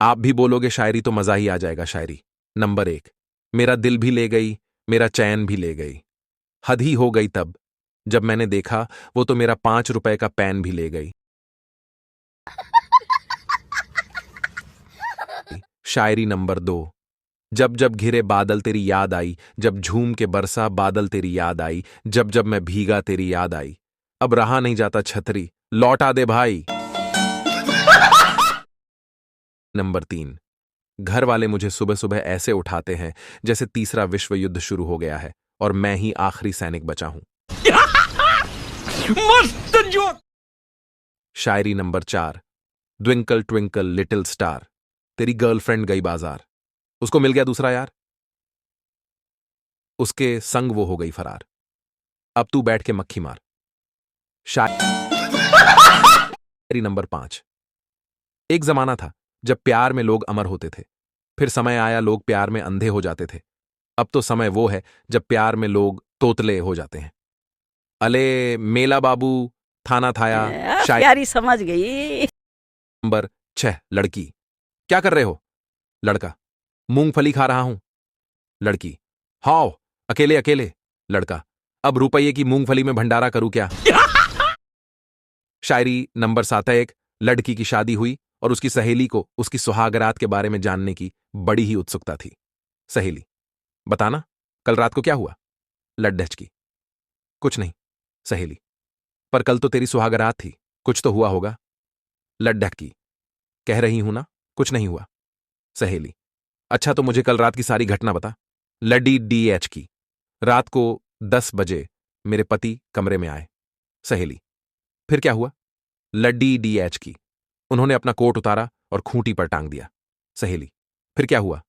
आप भी बोलोगे शायरी तो मजा ही आ जाएगा। शायरी नंबर 1। मेरा दिल भी ले गई, मेरा चैन भी ले गई। हद ही हो गई तब जब मैंने देखा वो तो मेरा 5 रुपए का पेन भी ले गई। शायरी नंबर 2। जब जब घिरे बादल तेरी याद आई, जब झूम के बरसा बादल तेरी याद आई, जब जब मैं भीगा तेरी याद आई। अब रहा नहीं जाता छतरी, लौटा दे भाई। नंबर 3। घर वाले मुझे सुबह सुबह ऐसे उठाते हैं जैसे तीसरा विश्व युद्ध शुरू हो गया है और मैं ही आखिरी सैनिक बचा हूं। मस्त जोक। शायरी number 4। Twinkle twinkle little star, तेरी गर्लफ्रेंड गई बाजार, उसको मिल गया दूसरा यार, उसके संग वो हो गई फरार, अब तू बैठ के मक्खी मार। शायरी नंबर 5। एक जमाना था जब प्यार में लोग अमर होते थे, फिर समय आया लोग प्यार में अंधे हो जाते थे। अब तो समय वो है जब प्यार में लोग तोतले हो जाते हैं। अले मेला बाबू थाना थाया। शायरी प्यारी समझ गई। नंबर 6। लड़की, क्या कर रहे हो? लड़का, मूंगफली खा रहा हूं। लड़की, हाओ अकेले अकेले। लड़का, अब रुपये की मूंगफली में भंडारा करूं क्या? शायरी नंबर 7। एक लड़की की शादी हुई और उसकी सहेली को उसकी सुहागरात के बारे में जानने की बड़ी ही उत्सुकता थी। सहेली, बताना कल रात को क्या हुआ? लड्ढच की, कुछ नहीं। सहेली, पर कल तो तेरी सुहागरात थी, कुछ तो हुआ होगा। लड्ढक की, कह रही हूं ना कुछ नहीं हुआ। सहेली, अच्छा तो मुझे कल रात की सारी घटना बता। लड्डी डीएच की, रात को 10 बजे मेरे पति कमरे में आए। सहेली, फिर क्या हुआ? लड्डी डीएच की, उन्होंने अपना कोट उतारा और खूंटी पर टांग दिया। सहेली, फिर क्या हुआ?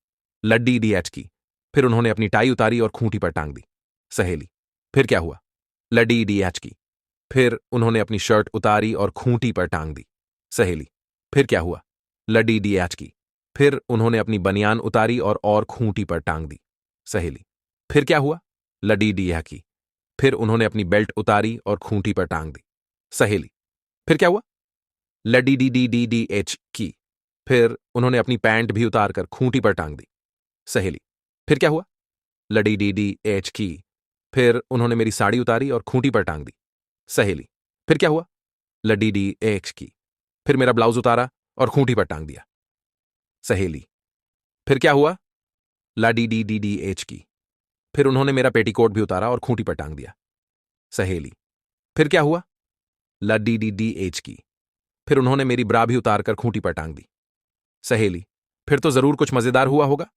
लड्डी डीएच की, फिर उन्होंने अपनी टाई उतारी और खूंटी पर टांग दी। सहेली, फिर क्या हुआ? लड्डी डीएच की, फिर उन्होंने अपनी शर्ट उतारी और खूंटी पर टांग दी। सहेली, फिर क्या हुआ? लड्डी डीएच की, फिर उन्होंने अपनी बनियान उतारी और खूंटी पर टांग दी। सहेली, फिर क्या हुआ? लड्डी डीएच की, फिर उन्होंने अपनी बेल्ट उतारी और खूंटी पर टांग दी। सहेली, फिर क्या हुआ? Laddi D D D D H की, फिर उन्होंने अपनी पैंट भी उतारकर खूंटी पर टांग दी। सहेली, फिर क्या हुआ? लड्डी डी डी एच की, फिर उन्होंने मेरी साड़ी उतारी और खूंटी पर टांग दी। सहेली, फिर क्या हुआ? लड्डी डी एच की, फिर मेरा ब्लाउज उतारा और खूंटी पर टांग दिया। सहेली, फिर क्या हुआ? Laddi D D D H की, फिर उन्होंने मेरा पेटीकोट भी उतारा और खूंटी पर टांग दिया। सहेली, फिर क्या हुआ? लड्डी डी डी एच की, फिर उन्होंने मेरी ब्रा भी उतारकर खूंटी पर टांग दी। सहेली, फिर तो जरूर कुछ मजेदार हुआ होगा।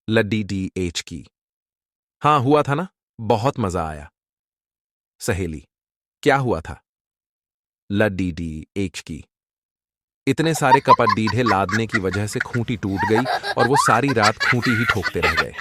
लड्डी डी एच की, हां हुआ था ना, बहुत मजा आया। सहेली, क्या हुआ था? लड्डी डी एच की, इतने सारे कपट दीढ़े लादने की वजह से खूंटी टूट गई और वो सारी रात खूंटी ही ठोकते रह गए।